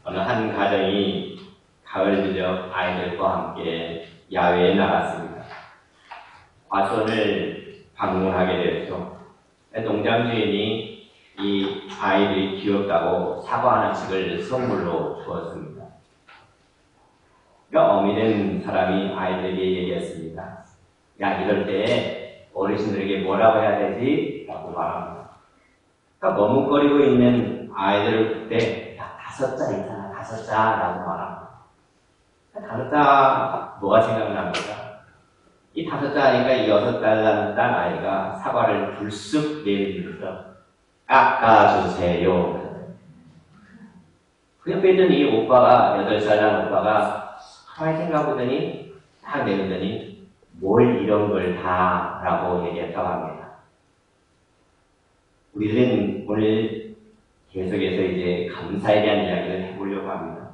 어느 한 가정이 가을 저녁 아이들과 함께 야외에 나갔습니다. 과수원을 방문하게 되었죠. 농장 주인이 이 아이들이 귀엽다고 사과 하나씩을 선물로 주었습니다. 그러니까 어미된 사람이 아이들에게 얘기했습니다. 야, 이럴 때 어르신들에게 뭐라고 해야 되지? 라고 말합니다. 그러니까 머뭇거리고 있는 아이들을 그때 야, 5자 있잖아, 5자 라고 말합니다. 5자 뭐가 생각납니까? 이 5자 하니까 이 6달 난 아이가 사과를 불쑥 내밀면서 깎아주세요. 그 옆에 있던 이 오빠가, 8살 난 오빠가 가만히 생각해보더니 딱 내밀더니 뭘 이런 걸 다 라고 얘기했다고 합니다. 우리는 오늘 계속해서 이제 감사에 대한 이야기를 해보려고 합니다.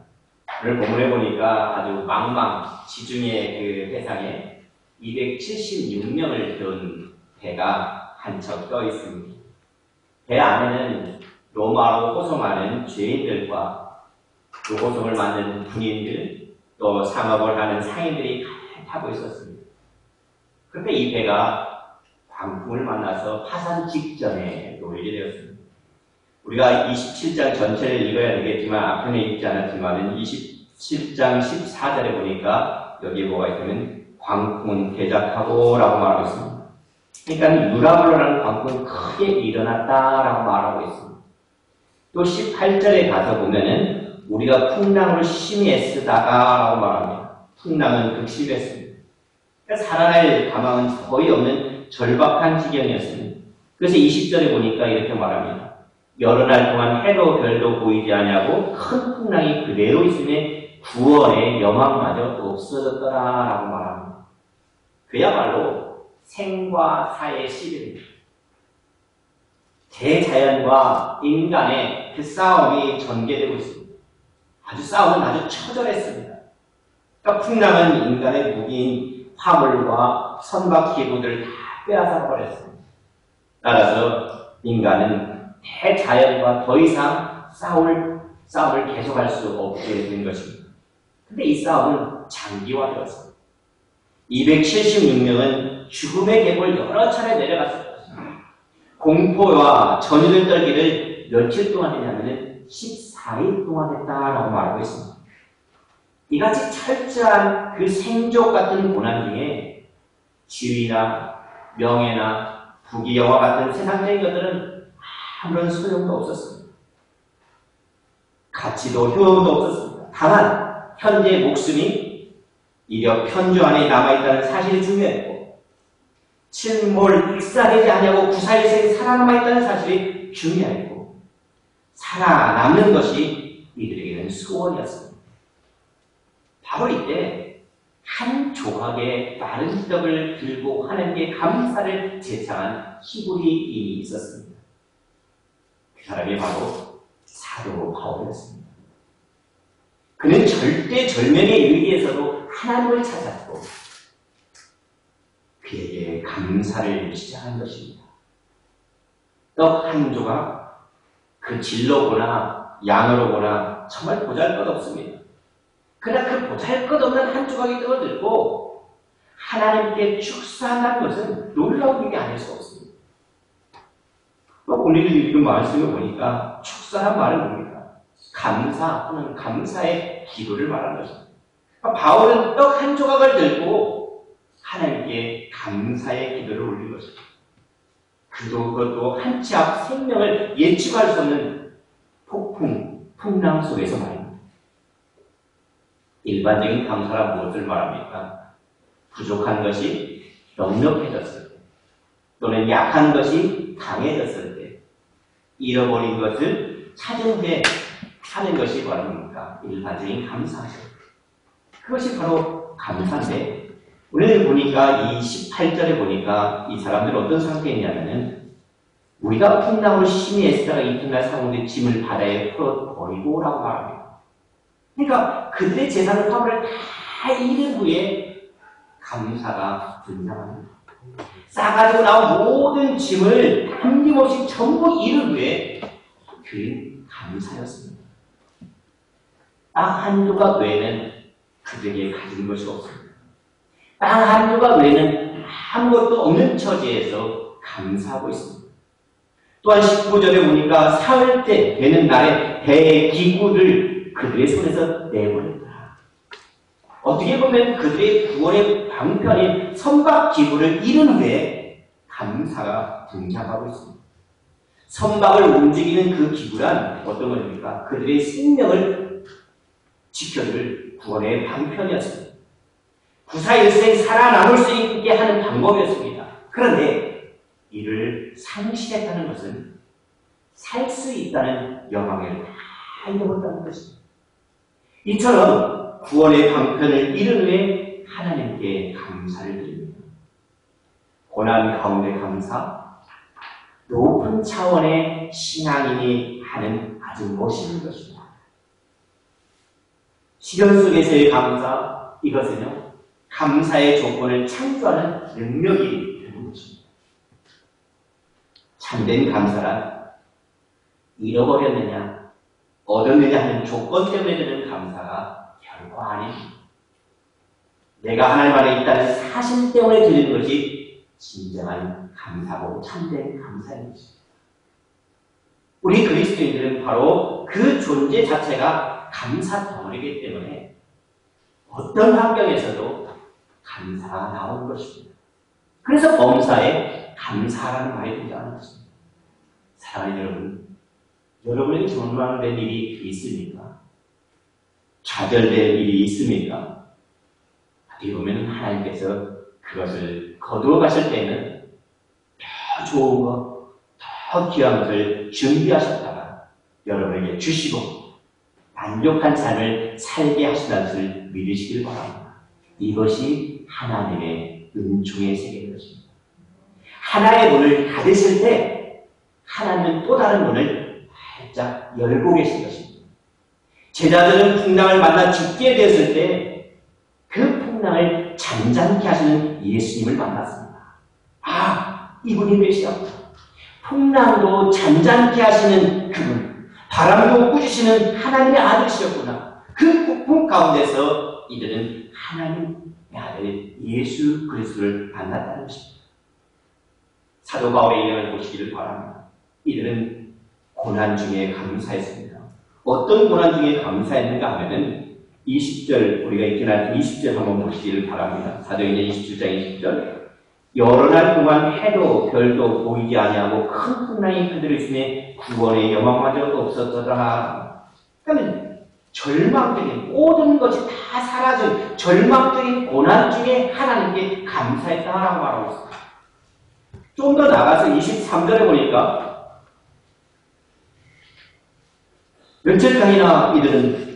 오늘 본문에 보니까 아주 망망지중의 그 세상에 276명을 둔 배가 한 척 떠 있습니다. 배 안에는 로마로 호송하는 죄인들과 그 호송을 만든 군인들, 또 상업을 하는 상인들이 타고 있었습니다. 그런데 이 배가 광풍을 만나서 파산 직전에 놓이게 되었습니다. 우리가 27장 전체를 읽어야 되겠지만 앞편에 읽지 않았지만 27장 14절에 보니까 여기에 뭐가 있으면 광풍은 대작하고 라고 말하고 있습니다. 그러니까 유라굴로라는 광풍이 크게 일어났다라고 말하고 있습니다. 또 18절에 가서 보면은 우리가 풍랑으로 심히 애쓰다가 라고 말합니다. 풍랑은 극심했습니다. 그러니까 살아날 가망은 거의 없는 절박한 지경이었습니다. 그래서 20절에 보니까 이렇게 말합니다. 여러 날 동안 해도 별도 보이지 않냐고 큰 풍랑이 그대로 있음에 구원의 여망마저 없어졌더라라고 말합니다. 그야말로 생과 사의 시대입니다. 대자연과 인간의 그 싸움이 전개되고 있습니다. 싸움은 아주 처절했습니다. 그러니까 풍랑은 인간의 무기인 화물과 선박 기구들을 다 빼앗아 버렸습니다. 따라서 인간은 대자연과 더 이상 싸움을 계속할 수 없게 된 것입니다. 근데 이 싸움은 장기화되었습니다. 276명은 죽음의 궤를 여러 차례 내려갔습니다. 공포와 전율을 떨기를 며칠 동안 했냐면 14일 동안 했다라고 말하고 있습니다. 이같이 철저한 그 생족 같은 고난 중에 지위나 명예나 부귀영화 같은 세상적인 것들은 아무런 소용도 없었습니다. 가치도 효용도 없었습니다. 다만 현재의 목숨이 이력 편주 안에 남아있다는 사실이 중요했고 침몰 익사되지 않냐고 구사일생이 살아남아있다는 사실이 중요했고 살아남는 것이 이들에게는 소원이었습니다. 바로 이때 한 조각의 마른 떡을 들고 하나님께 감사를 제창한 히브리인이 있었습니다. 그 사람이 바로 사도 바울이었습니다. 그는 절대절명의 위기에서도 하나님을 찾았고 그에게 감사를 시작한 것입니다. 떡 한 조각, 그 질로 보나 양으로 보나 정말 보잘것없습니다. 그러나 그 보잘것없는 한 조각의 떡을 들고 하나님께 축사한다는 것은 놀라운 일이 아닐 수 없습니다. 오늘 읽은 말씀을 보니까 축사란 말은 뭡니까? 감사 또는 감사의 기도를 말하는 것입니다. 바울은 떡 한 조각을 들고 하나님께 감사의 기도를 올린 것입니다. 그것도 한 치 앞 생명을 예측할 수 없는 풍랑 속에서 말입니다. 일반적인 감사란 무엇을 말합니까? 부족한 것이 넉넉해졌을 때, 또는 약한 것이 강해졌을 때, 잃어버린 것을 찾은 후에 하는 것이 바로 뭡니까? 일반적인 감사죠. 그것이 바로 감사인데, 오늘 보니까 이 18절에 보니까 이 사람들은 어떤 상태였냐면은 우리가 풍랑으로 심히 애쓰다가 이튿날 사모된 짐을 바다에 풀어버리고 라고 말합니다. 그러니까 그들의 재산을 화물을 다 잃은 후에 감사가 등장합니다. 싸가지고 나온 모든 짐을 남김없이 전부 잃은 후에 그는 감사였습니다. 땅 한 조각 외에는 그들에게 가진 것이 없습니다. 땅 한 조각 외에는 아무것도 없는 처지에서 감사하고 있습니다. 또한 19절에 보니까 사흘 때 되는 날에 배의 기구를 그들의 손에서 내버렸다. 어떻게 보면 그들의 구원의 방편인 선박 기구를 잃은 후에 감사가 등장하고 있습니다. 선박을 움직이는 그 기구란 어떤 것입니까? 그들의 생명을 지켜줄 구원의 방편이었습니다. 구사일생 살아남을 수 있게 하는 방법이었습니다. 그런데 이를 상실했다는 것은 살 수 있다는 영광을 다 잃어버렸다는 것입니다. 이처럼 구원의 방편을 잃은 후에 하나님께 감사를 드립니다. 고난 가운데 감사, 높은 차원의 신앙인이 하는 아주 멋있는 것입니다. 시련 속에서의 감사, 이것은요, 감사의 조건을 창조하는 능력이 되는 것입니다. 참된 감사란 잃어버렸느냐, 얻었느냐 하는 조건 때문에 드는 감사가 결코 아닙니다. 내가 하나님 안에 있다는 사실 때문에 드리는 것이 진정한 감사고 참된 감사인 것입니다. 우리 그리스도인들은 바로 그 존재 자체가 감사 덩어리이기 때문에 어떤 환경에서도 감사가 나오는 것입니다. 그래서 범사에 감사라는 말이 등장하는 것입니다. 사랑하는 여러분, 여러분에게 절망된 일이 있습니까? 좌절될 일이 있습니까? 어떻게 보면 하나님께서 그것을 거두어 가실 때에는 더 좋은 것, 더 귀한 것을 준비하셨다가 여러분에게 주시고 만족한 삶을 살게 하신다는 것을 믿으시길 바랍니다. 이것이 하나님의 은총의 세계인 것입니다. 하나의 문을 닫으실 때 하나님은 또 다른 문을 활짝 열고 계신 것입니다. 제자들은 풍랑을 만나 죽게 되었을 때 그 풍랑을 잠잠케 하시는 예수님을 만났습니다. 아, 이분이 메시아구나. 풍랑도 잠잠케 하시는 그분, 바람도 꾸짖으시는 하나님의 아들이셨구나. 그 폭풍 가운데서 이들은 하나님의 아들 예수 그리스도를 만났다는 것입니다. 사도 바울의 일행을 보시기를 바랍니다. 이들은 고난 중에 감사했습니다. 어떤 고난 중에 감사했는가 하면은 20절, 우리가 읽긴 할 20절 한번 보시기를 바랍니다. 사도행전 27장 20절. 여러 날 동안 해도 별도 보이지 아니하고 큰 풍랑이 그들을 있음에 구원의 영광마저 없었더라. 그러면 절망적인 모든 것이 다 사라진 절망적인 고난 중에 하나님께 감사했다라고 말하고 있습니다. 좀 더 나가서 23절에 보니까 며칠간이나 이들은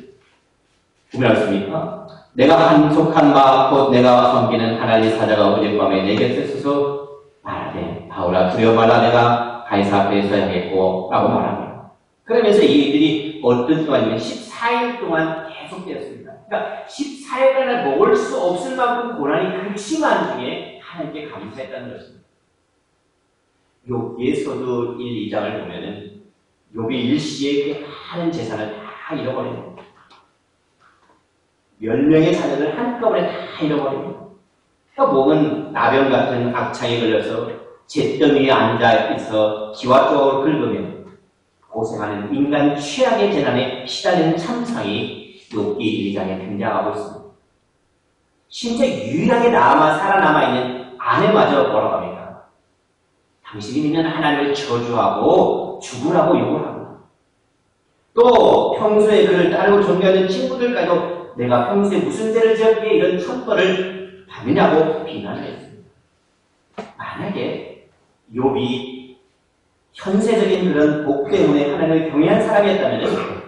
구매하였습니까? 내가 한속한 바 곧 내가 섬기는 하나님의 사자가 어젯밤에 내 곁에 서서 말하되 바울아 두려워 말라 내가 가이사 앞에 서야 하겠고 라고 말합니다. 그러면서 이들이 어떤 동안이면 14일 동안 계속되었습니다. 그러니까 14일간을 먹을 수 없을 만큼 고난이 극심한 중에 하나님께 감사했다는 것입니다. 욥기에서도 1, 2장을 보면은 욥이 일시에 그 많은 재산을 다 잃어버립니다. 10명의 자녀를 한꺼번에 다 잃어버립니다. 몸은 나병 같은 악창에 걸려서 잿더미 위에 앉아있어 기와 쪽으로 긁으며 고생하는 인간 최악의 재난에 시달리는 참상이 욥기 1장에 등장하고 있습니다. 심지어 유일하게 살아남아있는 아내마저 뭐라고 합니까? 당신이 믿는 하나님을 저주하고 죽으라고 욕을 합니다. 또 평소에 그를 따르고 존경하는 친구들까지도 내가 평소에 무슨 죄를 지었기에 이런 천벌을 받느냐고 비난을 했습니다. 만약에 욥이 현세적인 그런 복 때문에 하나님을 경외한 사람이었다면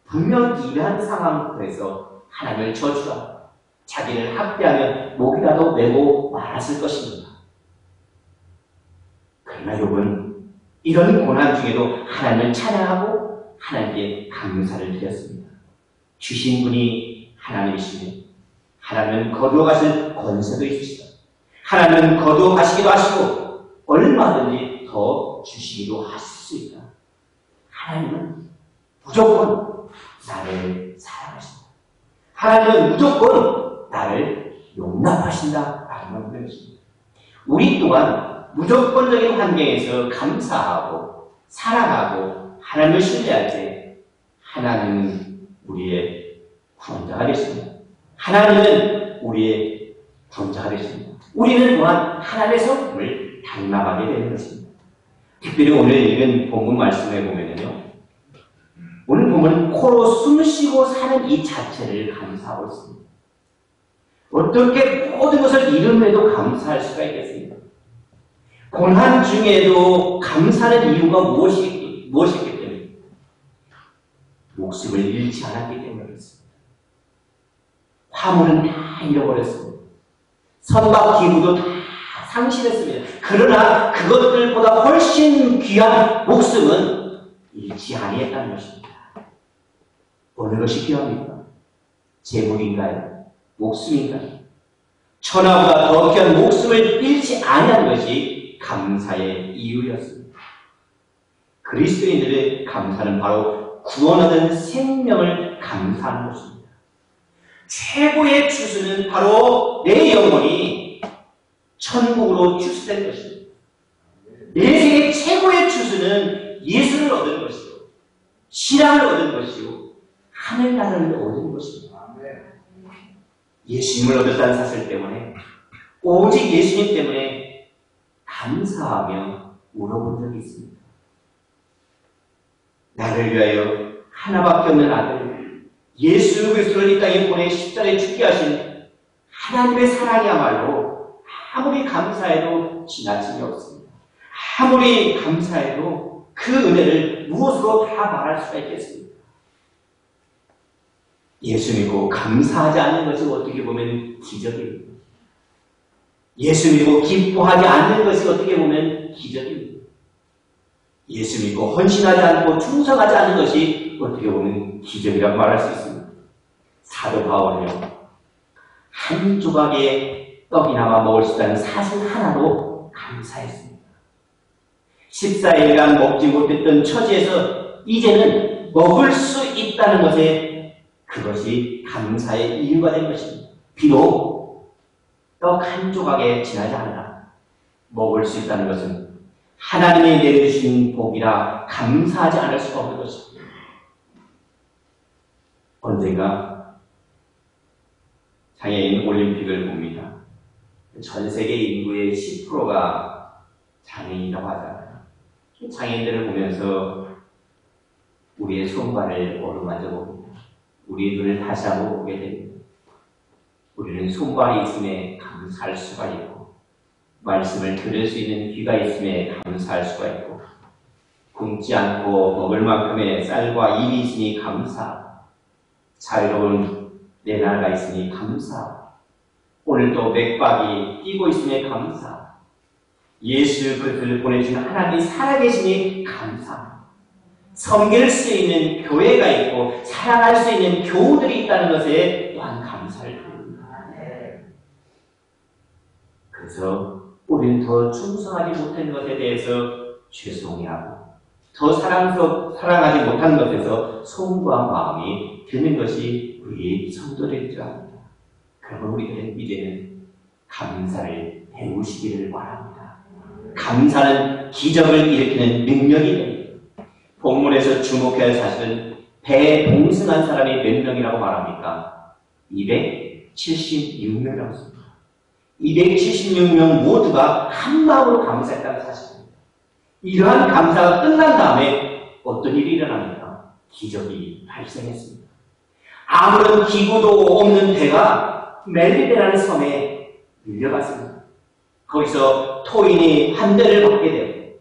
분명 이러한 상황에서 하나님을 저주하고 자기를 학대하며 목이라도 메고 말았을 것입니다. 그러나 욥은 이런 고난 중에도 하나님을 찬양하고 하나님께 감사를 드렸습니다. 주신 분이 하나님이시며 하나님은 거두어 가실 권세도 있으시다. 하나님은 거두어 가시기도 하시고 얼마든지 더 주시기도 하실 수 있다. 하나님은 무조건 나를 사랑하신다. 하나님은 무조건 나를 용납하신다라는 걸 보여줍니다. 우리 또한 무조건적인 환경에서 감사하고 사랑하고 하나님을 신뢰할 때 하나님은 우리의 구원자가 되십니다. 하나님은 우리의 구원자가 되십니다. 우리는 또한 하나님의 성품을 닮아가게 되는 것입니다. 특별히 오늘 읽은 본문 말씀에 보면요, 오늘 보면 코로 숨 쉬고 사는 이 자체를 감사하고 있습니다. 어떻게 모든 것을 잃음에도 감사할 수가 있겠습니까? 고난 중에도 감사하는 이유가 무엇이기 때문에? 목숨을 잃지 않았기 때문에 그렇습니다. 화물은 다 잃어버렸습니다. 선박 기구도 다 상실했습니다. 그러나 그것들보다 훨씬 귀한 목숨은 잃지 아니했다는 것입니다. 어느 것이 귀합니까? 재물인가요? 목숨인가요? 천하보다 더 귀한 목숨을 잃지 아니한 것이 감사의 이유였습니다. 그리스도인들의 감사는 바로 구원 얻은 생명을 감사하는 것입니다. 최고의 추수는 바로 내 영혼이 천국으로 추수된 것입니다. 내 생의 최고의 추수는 예수를 얻은 것이요, 신앙을 얻은 것이요, 하늘나라를 얻은 것입니다. 예수님을 얻었다는 사실 때문에, 오직 예수님 때문에 감사하며 울어본 적이 있습니다. 나를 위하여 하나밖에 없는 아들 예수 그리스도를 이 땅에 보내 십자가에 죽게 하신 하나님의 사랑이야말로 아무리 감사해도 지나침이 없습니다. 아무리 감사해도 그 은혜를 무엇으로 다 말할 수가 있겠습니까? 예수 믿고 감사하지 않는 것이 어떻게 보면 기적입니다. 예수 믿고 기뻐하지 않는 것이 어떻게 보면 기적입니다. 예수 믿고 헌신하지 않고 충성하지 않는 것이 어떻게 보면 기적이라고 말할 수 있습니다. 사도 바울은요, 한 조각의 떡이나마 먹을 수 있다는 사실 하나도 감사했습니다. 14일간 먹지 못했던 처지에서 이제는 먹을 수 있다는 것에 그것이 감사의 이유가 된 것입니다. 비록 떡 한 조각에 지나지 않아 먹을 수 있다는 것은 하나님이 내려주신 복이라 감사하지 않을 수가 없는 것입니다. 언젠가 장애인 올림픽을 봅니다. 전 세계 인구의 10%가 장애인이라고 하잖아요. 장애인들을 보면서 우리의 손발을 어루만져 봅니다. 우리의 눈을 다시 한번 보게 됩니다. 우리는 손발이 있음에 감사할 수가 있고, 말씀을 들을 수 있는 귀가 있음에 감사할 수가 있고, 굶지 않고 먹을 만큼의 쌀과 입이 있으니 감사, 자유로운 내 나라가 있으니 감사, 오늘도 맥박이 뛰고 있음에 감사, 예수 그리스도를 보내주신 하나님이 살아계시니 감사, 섬길 수 있는 교회가 있고 사랑할 수 있는 교우들이 있다는 것에 또한 감사를 드립니다. 그래서 우리는 더 충성하지 못한 것에 대해서 죄송해하고 더 사랑하지 못한 것에서 송구한 마음이 드는 것이 우리 성도들인 줄 압니다. 그러면 우리들은 이제는 감사를 배우시기를 바랍니다. 감사는 기적을 일으키는 능력이 됩니다. 본문에서 주목해야 할 사실은 배에 동승한 사람이 몇 명이라고 말합니까? 276명이라고 했습니다. 276명 모두가 한 마음으로 감사했다는 사실입니다. 이러한 감사가 끝난 다음에 어떤 일이 일어납니까? 기적이 발생했습니다. 아무런 기구도 없는 배가 멜리데라는 섬에 밀려갔습니다. 거기서 토인이 한 대를 받게 되었고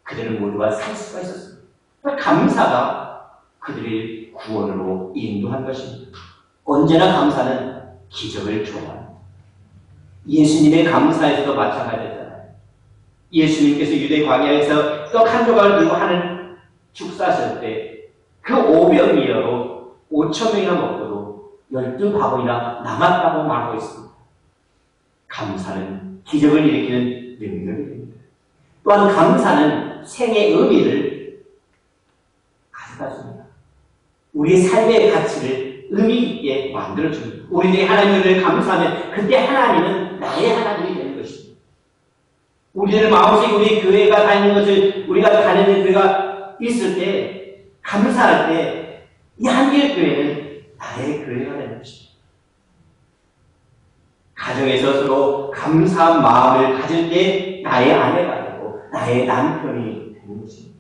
그들은 모두가 살 수가 있었습니다. 감사가 그들의 구원으로 인도한 것입니다. 언제나 감사는 기적을 초래합니다. 예수님의 감사에서도 마찬가지였잖아요. 예수님께서 유대 광야에서 떡 한 조각을 들고 하는 축사하실 때 그 500미어로 5,000명이나 먹고도 12바구니나 남았다고 말하고 있습니다. 감사는 기적을 일으키는 능력이 됩니다. 또한 감사는 생의 의미를 가져다 줍니다. 우리의 삶의 가치를 의미 있게 만들어줍니다. 우리들이 하나님을 감사하면 그때 하나님은 나의 하나님이 되는 것입니다. 우리들 마음속에 우리 교회가 다니는 것을 우리가 다니는 교회가 있을 때 감사할 때 이 한길교회는 나의 교회가 되는 것입니다. 가정에서 서로 감사한 마음을 가질 때 나의 아내가 되고 나의 남편이 되는 것입니다.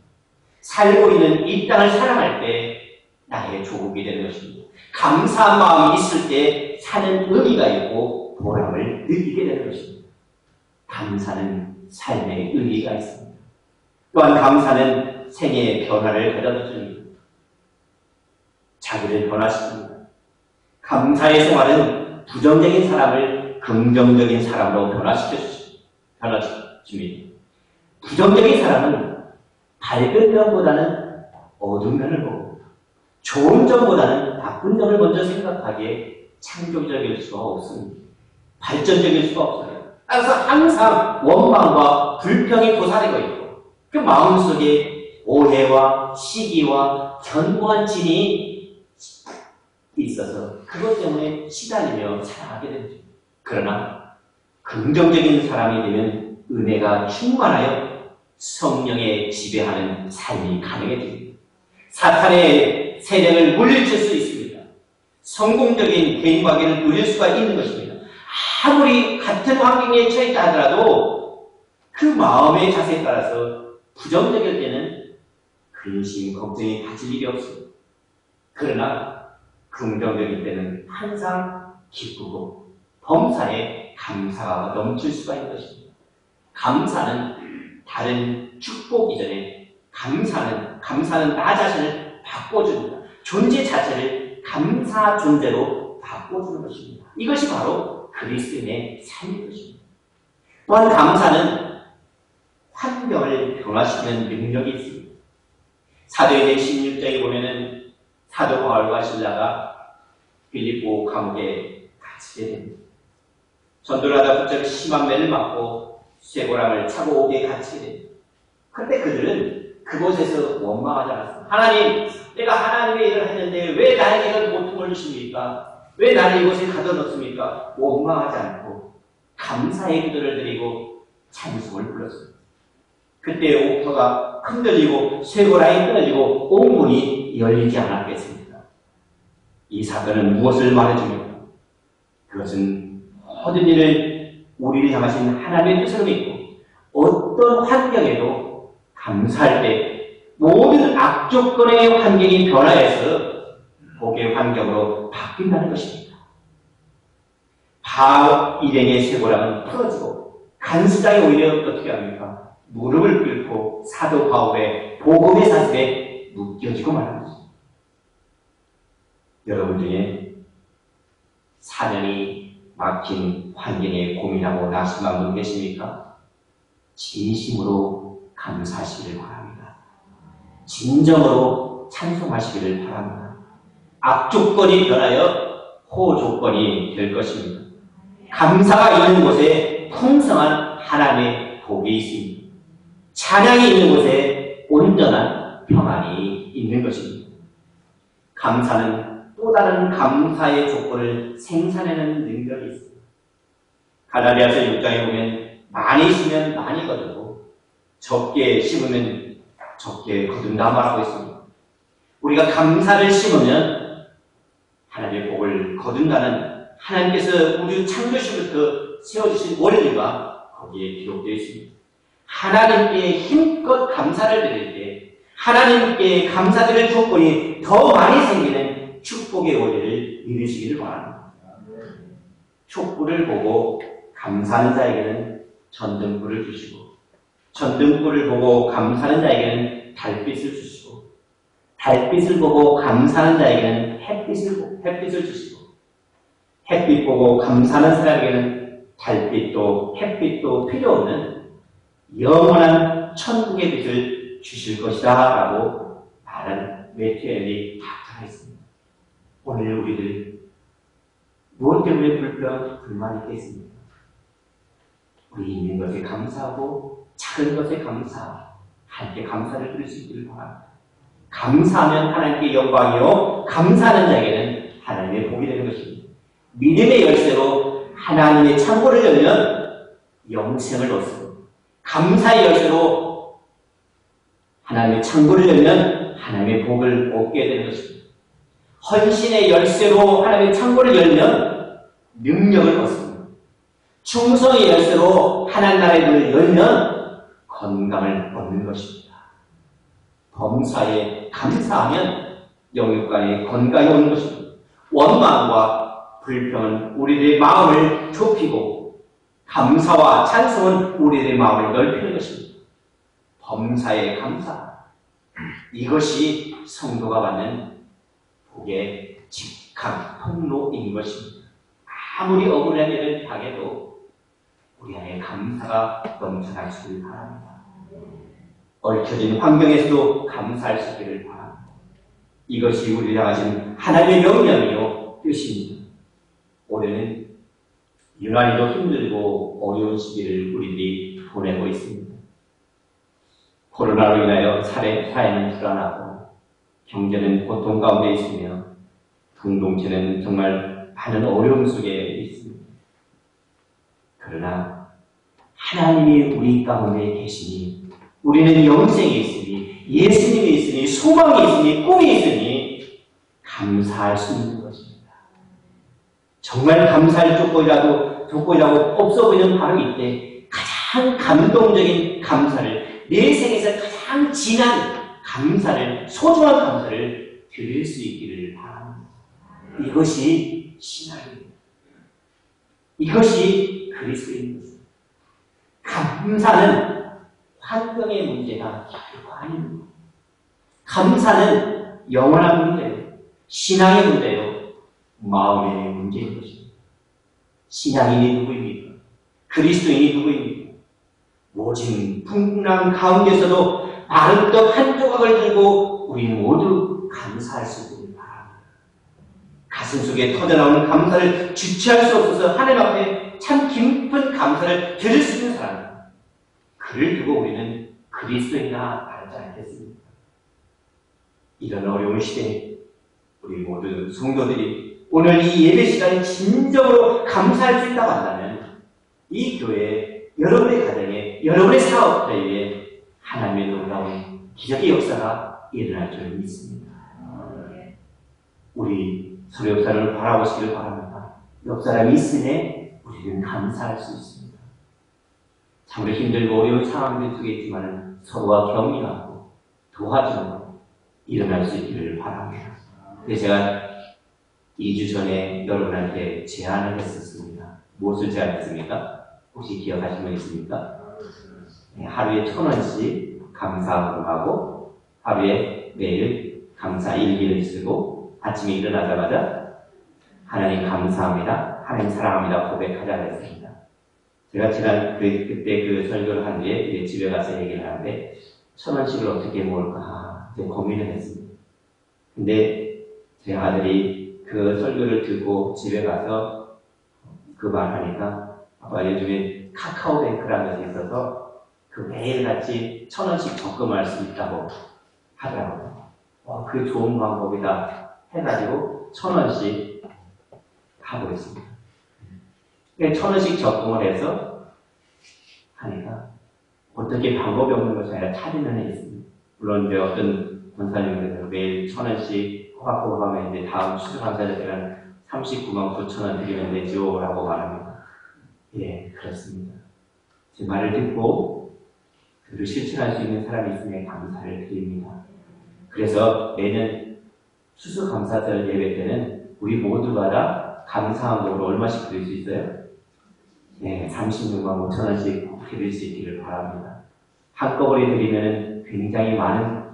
살고 있는 이 땅을 살아갈 때 나의 조국이 되는 것입니다. 감사한 마음이 있을 때 사는 의미가 있고 보람을 느끼게 되는 것입니다. 감사는 삶의 의미가 있습니다. 또한 감사는 생애의 변화를 가져다 줍니다. 자기를 변화시킵니다. 감사의 생활은 부정적인 사람을 긍정적인 사람으로 변화시켜줍니다. 부정적인 사람은 밝은 면보다는 어두운 면을 보고 좋은 점보다는 나쁜 점을 먼저 생각하기에 창조적일 수가 없습니다. 발전적일 수가 없어요. 따라서 항상 원망과 불평이 도사리고 있고 그 마음속에 오해와 시기와 견고한 진이 있어서 그것 때문에 시달리며 살아가게 됩니다. 그러나 긍정적인 사람이 되면 은혜가 충만하여 성령의 지배하는 삶이 가능해집니다. 사탄의 세력을 물리칠 수 있습니다. 성공적인 대인관계를 누릴 수가 있는 것입니다. 아무리 같은 환경에 처했다 하더라도 그 마음의 자세에 따라서 부정적일 때는 근심, 걱정이 가질 일이 없습니다. 그러나 긍정적일 때는 항상 기쁘고 범사에 감사가 넘칠 수가 있는 것입니다. 감사는 다른 축복 이전에 감사는 나 자신을 바꿔줍니다. 존재 자체를 감사 존재로 바꿔주는 것입니다. 이것이 바로 그리스도인의 삶인 것입니다. 또한 감사는 환경을 변화시키는 능력이 있습니다. 사도행전 16장에 보면은 사도 바울과 실라가 빌립보 감옥에 갇히게 됩니다. 전도를 하다 갑자기 심한 매를 맞고 쇠고랑을 차고 옥에 갇히게 됩니다. 그런데 그들은 그곳에서 원망하지 않았습니다. 하나님, 내가 하나님의 일을 했는데 왜 나에게 이런 고통을 주십니까? 왜 나를 이곳에 가둬놓습니까? 원망하지 않고 감사의 기도를 드리고 찬송을 불렀습니다. 그때 옥터가 흔들리고 쇠고랑이 끊어지고 온 문이 열리지 않았겠습니까? 이 사건은 무엇을 말해줍니까? 그것은 모든 일을 우리를 향하신 하나님의 뜻으로 믿고 어떤 환경에도 감사할 때 모든 악조건의 환경이 변화해서 복의 환경으로 바뀐다는 것입니다. 바울 일행의 쇠고랑은 풀어지고 간수장이 오히려 어떻게 합니까? 무릎을 꿇고 사도 바울의 복음의 사슬에 묶여지고 말합니다. 여러분 중에 사년이 막힌 환경에 고민하고 낙심한 분 계십니까? 진심으로 감사하시기를 바랍니다. 진정으로 찬송하시기를 바랍니다. 악조건이 변하여 호조건이 될 것입니다. 감사가 있는 곳에 풍성한 하나님의 복이 있습니다. 찬양이 있는 곳에 온전한 평안이 있는 것입니다. 감사는 또 다른 감사의 조건을 생산해내는 능력이 있습니다. 갈라디아서 6장에 보면 많이 심으면 많이 거두고 적게 심으면 적게 거둔다 말하고 있습니다. 우리가 감사를 심으면 하나님의 복을 거둔다는 하나님께서 우주 창조시부터 세워주신 원리가 거기에 기록되어 있습니다. 하나님께 힘껏 감사를 드릴 때 하나님께 감사드릴 조건이 더 많이 생기는 축복의 원리를 믿으시기를 바랍니다. 촛불을 보고 감사하는 자에게는 전등불을 주시고 전등불을 보고 감사하는 자에게는 달빛을 주시고 달빛을 보고 감사하는 자에게는 햇빛을 주시고 햇빛 보고 감사하는 사람에게는 달빛도 햇빛도 필요 없는 영원한 천국의 빛을 주실 것이다 라고 말한 메티엘이 답변하 있습니다. 오늘 우리들 무엇 때문에 불만이 있겠습니까? 우리 있는 것에 감사하고 작은 것에 감사할 때 감사를 드릴 수 있기를 바랍니다. 감사하면 하나님께 영광이요 감사하는 자에게는 하나님의 복이 되는 것입니다. 믿음의 열쇠로 하나님의 창고를 열면 영생을 얻습니다. 감사의 열쇠로 하나님의 창고를 열면 하나님의 복을 얻게 되는 것입니다. 헌신의 열쇠로 하나님의 창고를 열면 능력을 얻습니다. 충성의 열쇠로 하나님 나라의 문을 열면 건강을 얻는 것입니다. 범사에 감사하면 영육간에 건강이 오는 것입니다. 원망과 불평은 우리들의 마음을 좁히고 감사와 찬송은 우리들의 마음을 넓히는 것입니다. 범사에 감사, 이것이 성도가 받는 복의 직각 통로인 것입니다. 아무리 억울한 일을 당해도 우리 안에 감사가 넘쳐날 수 있기를 바랍니다. 얽혀진 환경에서도 감사할 수 있기를 바랍니다. 이것이 우리를 향하신 하나님의 명령이요 뜻입니다. 올해는 유난히도 힘들고 어려운 시기를 우리들이 보내고 있습니다. 코로나로 인하여 사회는 불안하고 경제는 고통 가운데 있으며 공동체는 정말 많은 어려움 속에 있습니다. 그러나 하나님이 우리 가운데 계시니 우리는 영생이 있으니 예수님이 있으니 소망이 있으니 꿈이 있으니 감사할 수 있는 것입니다. 정말 감사할 조건이라고 없어 보이는 바로 이때 가장 감동적인 감사를, 내 생에서 가장 진한 감사를, 소중한 감사를 드릴 수 있기를 바랍니다. 이것이 신앙입니다. 이것이 그리스도입니다. 감사는 환경의 문제가 아닙니다. 감사는 영원한 문제예요. 신앙의 문제예요. 마음의 문제인 것입니다. 신앙인이 누구입니까? 그리스도인이 누구입니까? 모진 풍랑 가운데서도 마른 떡 한 조각을 들고 우리 모두 감사할 수 있기를 바랍니다. 가슴 속에 터져나오는 감사를 주체할 수 없어서 하나님 앞에 참 깊은 감사를 드릴 수 있는 사람, 그를 두고 우리는 그리스도인이라 말하지 않겠습니까? 이런 어려운 시대에 우리 모두 성도들이 오늘 이 예배 시간에 진정으로 감사할 수 있다고 한다면 이 교회, 여러분의 가정에, 여러분의 사업자에 하나님의 놀라운 기적의 역사가 일어날 줄 믿습니다. 우리 서로 옆사람을 바라보시길 바랍니다. 옆사람이 있으니 우리는 감사할 수 있습니다. 참으로 힘들고 어려운 상황들 속에 있지만 서로가 격려하고 도와주고 일어날 수 있기를 바랍니다. 그래서 제가 2주 전에 여러분한테 제안을 했었습니다. 무엇을 제안했습니까? 혹시 기억하시는 분 있습니까? 하루에 1,000원씩 감사하고 하루에 매일 감사 일기를 쓰고 아침에 일어나자마자 하나님 감사합니다, 하나님 사랑합니다 고백하자고 했습니다. 제가 지난 그때 그 설교를 한 뒤에 집에 가서 얘기를 하는데 1,000원씩을 어떻게 모을까 고민을 했습니다. 근데 제 아들이 그 설교를 듣고 집에 가서 그 말하니까 아빠 요즘에 카카오뱅크라는 것이 있어서 그 매일같이 1,000원씩 적금할 수 있다고 하더라고요. 그 좋은 방법이다 해가지고 1,000원씩 하고 있습니다. 1,000원씩 적금을 해서 하니까 어떻게 방법이 없는 것이 아니라 차리는 있습니다. 물론 이제 어떤 권사님들은 매일 1,000원씩 호박호박 하면 이제 다음 추수감사절 때는 39만 9천 원 드리면 되죠 라고 말합니다. 예, 그렇습니다. 제 말을 듣고 그를 실천할 수 있는 사람이 있으면 감사를 드립니다. 그래서 매년 추수감사절 예배 때는 우리 모두가 다 감사한 돈으로 얼마씩 드릴 수 있어요? 네, 36만 5천 원씩 드릴 수 있기를 바랍니다. 한꺼번에 드리면 굉장히 많은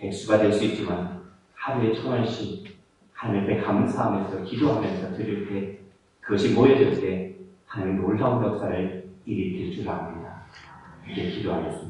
액수가 될 수 있지만 하루에 1,000원씩 하나님께 감사하면서 기도하면서 드릴 때 그것이 모여질 때 하나님의 놀라운 역사를 일으킬 줄 압니다. 이렇게 기도하겠습니다.